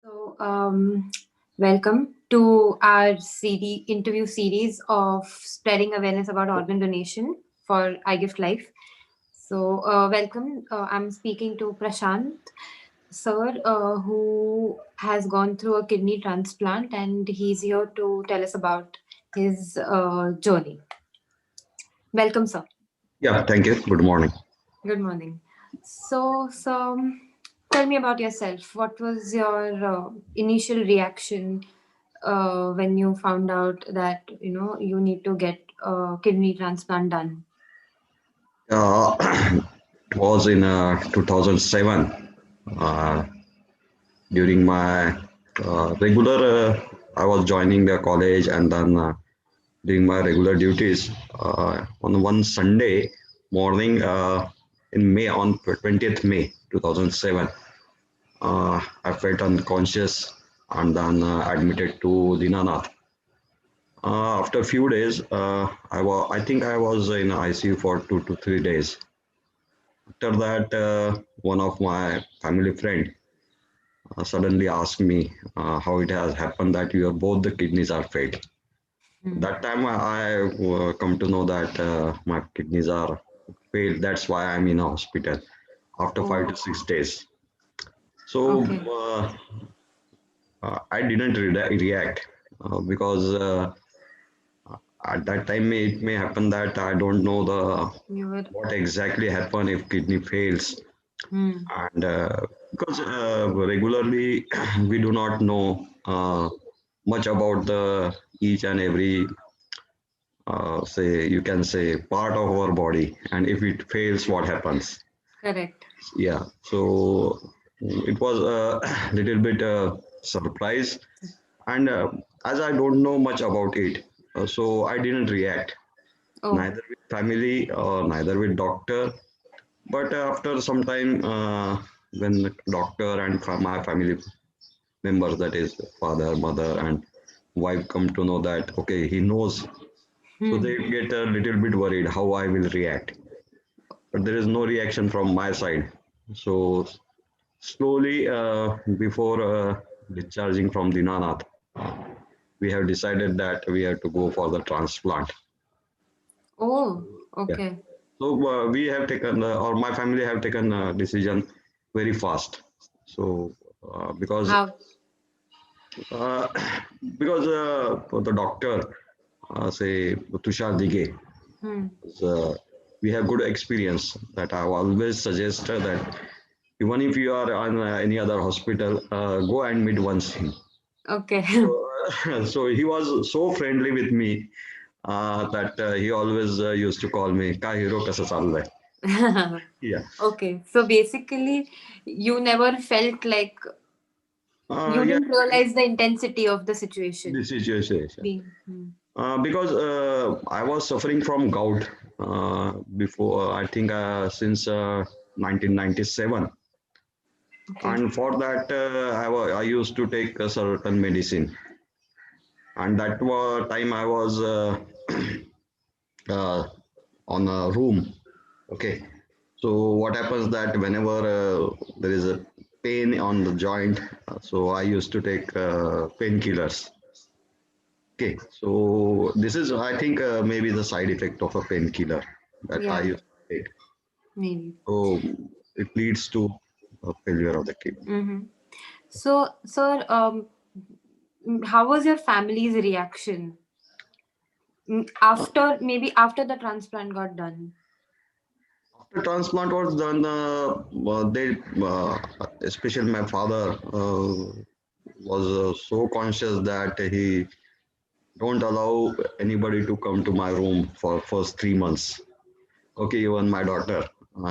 So, welcome to our interview series of spreading awareness about organ donation for IGiftLife. So, welcome. I'm speaking to Prasant, sir, who has gone through a kidney transplant, and he's here to tell us about his journey. Welcome, sir. Yeah, thank you. Good morning. Good morning. So, tell me about yourself. What was your initial reaction when you found out that you need to get a kidney transplant done? Uh, it was in 2007 uh, during my regular, I was joining the college and then doing my regular duties. On one Sunday morning in May, on 20th May 2007, I felt unconscious and then admitted to Dinanath. After a few days, I think I was in ICU for 2 to 3 days. After that, one of my family friend suddenly asked me how it has happened that your both the kidneys are failed. Hmm. That time I come to know that my kidneys are failed. That's why I'm in a hospital after five Oh, to six days. So okay. I didn't react because at that time it may happen that I don't know the You were. what exactly happen if kidney fails. Hmm. And because regularly we do not know much about the each and every say you can say part of our body, and if it fails what happens. Correct. Yeah, so it was a little bit surprise, and as I don't know much about it, so I didn't react Oh. neither with family or neither with doctor. But after some time, when the doctor and my family members, that is father, mother, and wife, come to know that okay, he knows, so Hmm. they get a little bit worried how I will react. But there is no reaction from my side. So slowly, before discharging from Dinanath, we have decided that we have to go for the transplant. Oh. Yeah. Okay. So we have taken, or my family have taken a decision very fast. So because How? uh, because the doctor say Tushar Dige, Hmm. we have good experience that I always suggest that even if you are on any other hospital, go and meet once him. Okay. So he was so friendly with me that he always used to call me "Ka hero kasa challai?" Yeah. Okay. So basically, you never felt like you Yeah, didn't realize the intensity of the situation this is your situation. being. Hmm. Because I was suffering from gout before, I think since 1997. Okay. And for that, I used to take a certain medicine. And that time I was uh, on a room. Okay. So what happens that whenever there is a pain on the joint, so I used to take painkillers. Okay, so this is, I think, maybe the side effect of a painkiller that I Yeah, used to take. maybe. So it leads to a failure of the kidney. Mm-hmm. So, sir, how was your family's reaction after maybe after the transplant got done? After transplant was done, they, especially my father, was so conscious that he don't allow anybody to come to my room for first 3 months. Okay, even my daughter,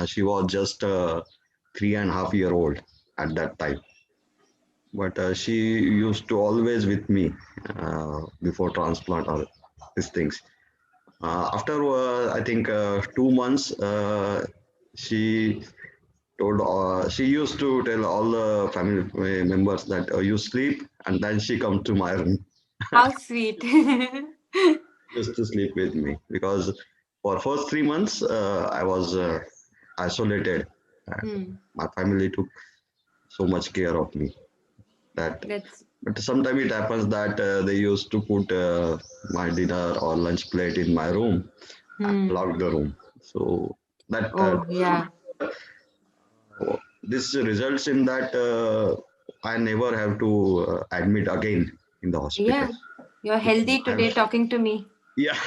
she was just 3.5 year old at that time. But she used to always with me before transplant or these things. After I think 2 months, she she used to tell all the family members that you sleep, and then she come to my room How sweet. just to sleep with me because for first 3 months I was isolated, and Hmm. my family took so much care of me. that. That's But sometimes it happens that they used to put my dinner or lunch plate in my room and hmm. lock the room. So that Oh yeah, this results in that I never have to admit again in the hospital. yeah. You're healthy I'm, today talking to me. yeah,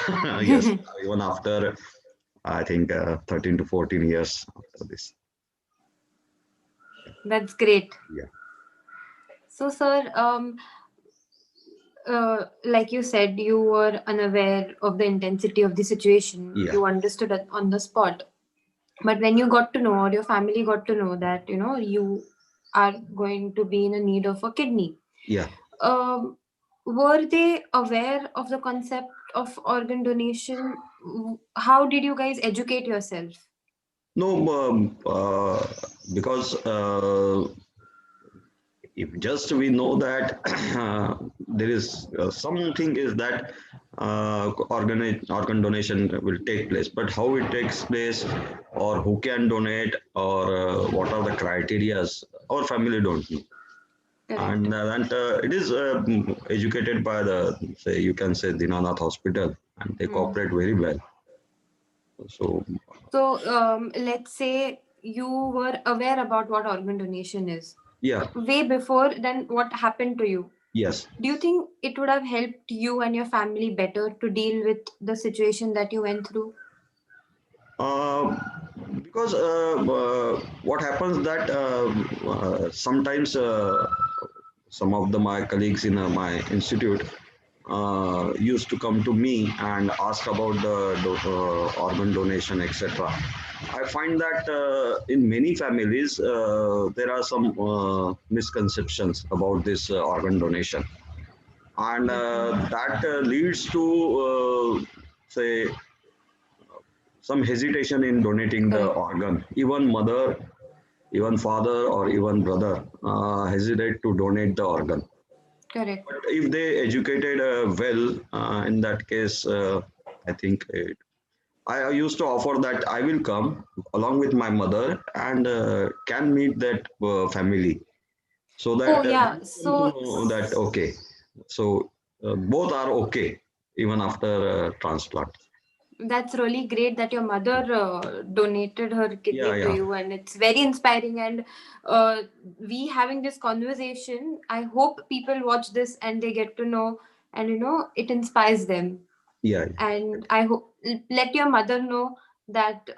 yes. Even after I think 13 to 14 years after this. That's great. Yeah, So, sir, like you said, you were unaware of the intensity of the situation. yeah, You understood it on the spot. But when you got to know, or your family got to know that, you are going to be in a need of a kidney, yeah. um, were they aware of the concept of organ donation? How did you guys educate yourself? No, because if just we know that there is something is that organ donation will take place, but how it takes place or who can donate or what are the criterias, our family don't know. Correct. And it is educated by the, say, you can say, Dinanath Hospital, and they Hmm. cooperate very well. So So, let's say you were aware about what organ donation is yeah, way before then what happened to you. yes. Do you think it would have helped you and your family better to deal with the situation that you went through? Uh, because what happens that sometimes some of my colleagues in my institute used to come to me and ask about the organ donation, etc. I find that in many families there are some misconceptions about this organ donation, and Mm-hmm. that leads to say some hesitation in donating the Correct. organ. Even mother, even father, or even brother hesitate to donate the organ. Correct. But if they educated well, in that case, I think I used to offer that I will come along with my mother and can meet that family, so Oh that yeah. they come to So know that okay, so both are okay even after transplant. that's really great that your mother donated her Yeah, kidney to yeah, you, and it's very inspiring. And we having this conversation, I hope people watch this and they get to know, and it inspires them. yeah, And I hope let your mother know that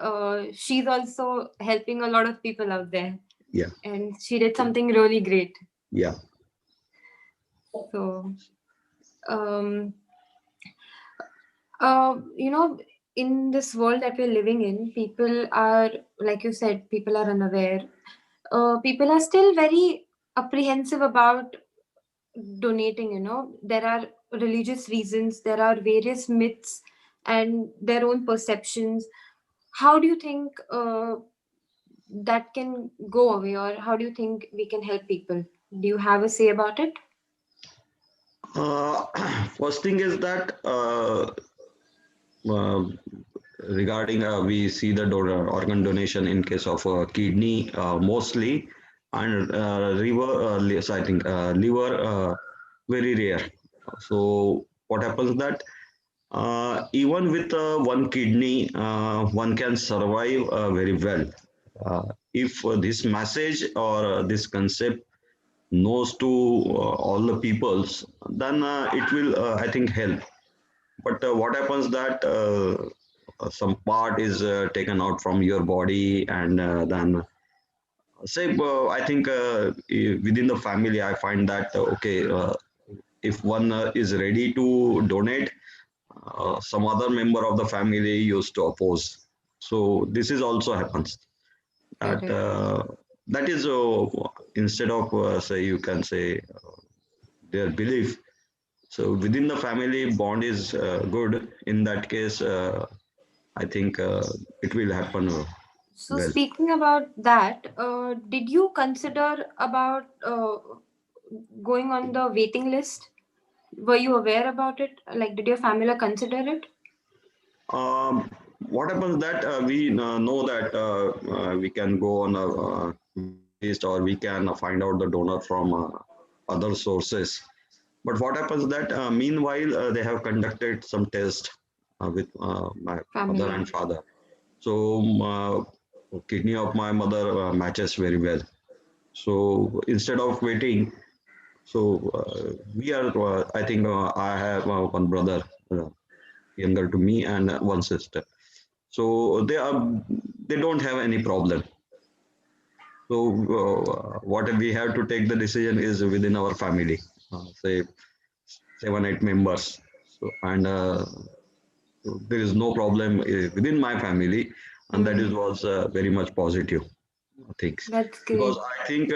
she's also helping a lot of people out there, yeah, and she did something really great. yeah. So, um, in this world that we're living in, people are, like you said, people are unaware. People are still very apprehensive about donating. There are religious reasons, there are various myths, and their own perceptions. How do you think that can go away, or how do you think we can help people? Do you have a say about it? Uh, First thing is that uh, regarding we see the organ donation in case of kidney mostly, and so I think liver very rare. So what happens that even with one kidney, one can survive very well. If this message or this concept knows to all the peoples, then it will, I think, help. But what happens that some part is taken out from your body, and then say, I think within the family, I find that okay, if one is ready to donate, some other member of the family used to oppose. So this is also happens that Correct. that is instead of say, you can say, their belief. So within the family bond is good. In that case, I think it will happen So well. speaking about that, did you consider about going on the waiting list? Were you aware about it? Like, did your family consider it? What happens that we know that we can go on a waiting list, or we can find out the donor from other sources. But what happens that meanwhile they have conducted some test with my mother Family. and father. So kidney of my mother matches very well. So instead of waiting, so we are. I think I have one brother younger to me and one sister. So they don't have any problem. So what we have to take the decision is within our family, say 7 8 members. So and so there is no problem within my family, and that is Hmm. was very much positive things, That's because great. I think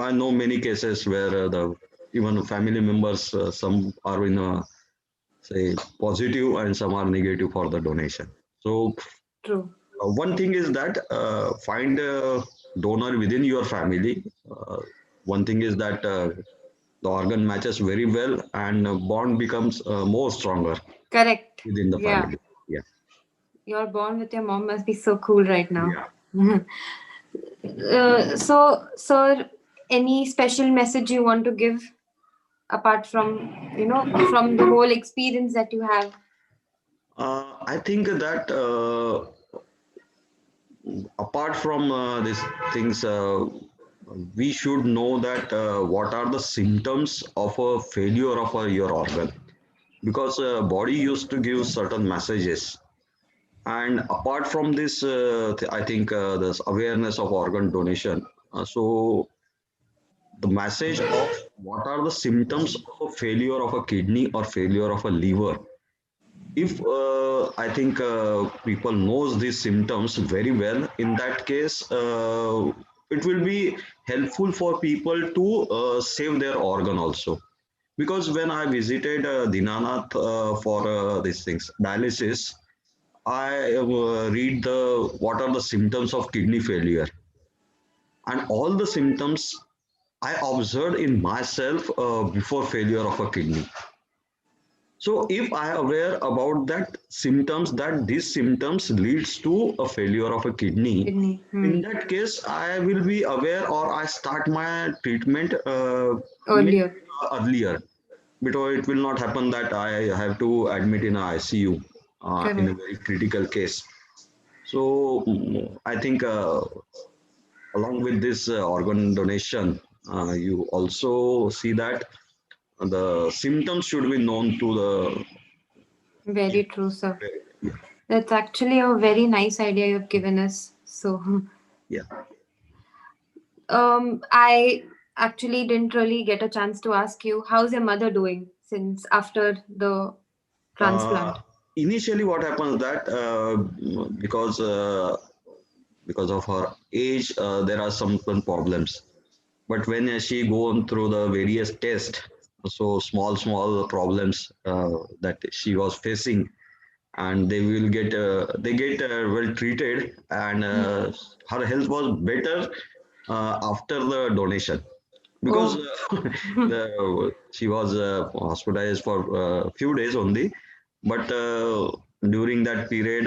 I know many cases where the even family members some are in a say positive and some are negative for the donation. So True. one thing is that find a donor within your family. One thing is that the organ matches very well and bond becomes more stronger Correct. within the Yeah. family. Yeah. Your bond with your mom must be so cool right now. Yeah. So, sir, any special message you want to give apart from, from the whole experience that you have? I think that apart from these things, we should know that what are the symptoms of a failure of your organ, because body used to give certain messages. And apart from this, I think this awareness of organ donation. So the message of what are the symptoms of a failure of a kidney or failure of a liver. If I think people knows these symptoms very well, in that case, it will be helpful for people to save their organ also. Because when I visited Dinanath for these things dialysis, I read the what are the symptoms of kidney failure, and all the symptoms I observed in myself before failure of a kidney. So if I am aware about that symptoms, that these symptoms leads to a failure of a kidney, Kidney. in Hmm. that case I will be aware or I start my treatment maybe Earlier. earlier, because it will not happen that I have to admit in a ICU in a Correct. very critical case. So I think along with this organ donation, you also see that the symptoms should be known to the Very people. true, sir. Yeah, That's actually a very nice idea you've given us. So, yeah. I actually didn't really get a chance to ask you, how's your mother doing since after the Uh, transplant? Initially, what happens that because because of her age, there are some problems. But when she gone through the various tests, so small problems that she was facing, and they get well treated, and Hmm. her health was better after the donation, because Oh, she was hospitalized for a few days only, but during that period,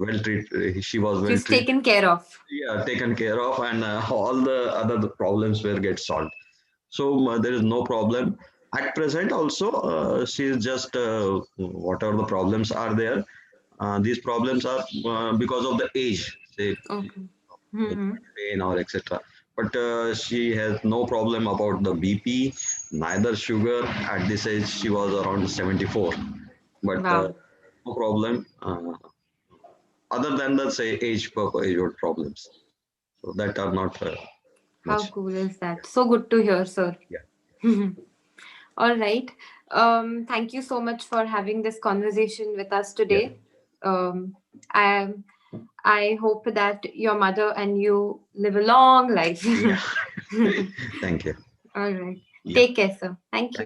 she was she well was treated, taken care of. yeah, taken care of, and all the other problems were get solved. So there is no problem at present. Also, she is just whatever the problems are there. These problems are because of the age, say Okay. the Hmm. joint pain or etc. But she has no problem about the BP, neither sugar. At this age, she was around 74, but Wow. no problem other than the say age old problems. So that are not How much. cool is that? So good to hear, sir. Yeah, All right. Thank you so much for having this conversation with us yeah, today. I I hope that your mother and you live a long life. yeah. Thank you. All right. Yeah. Take care, sir. Thank you.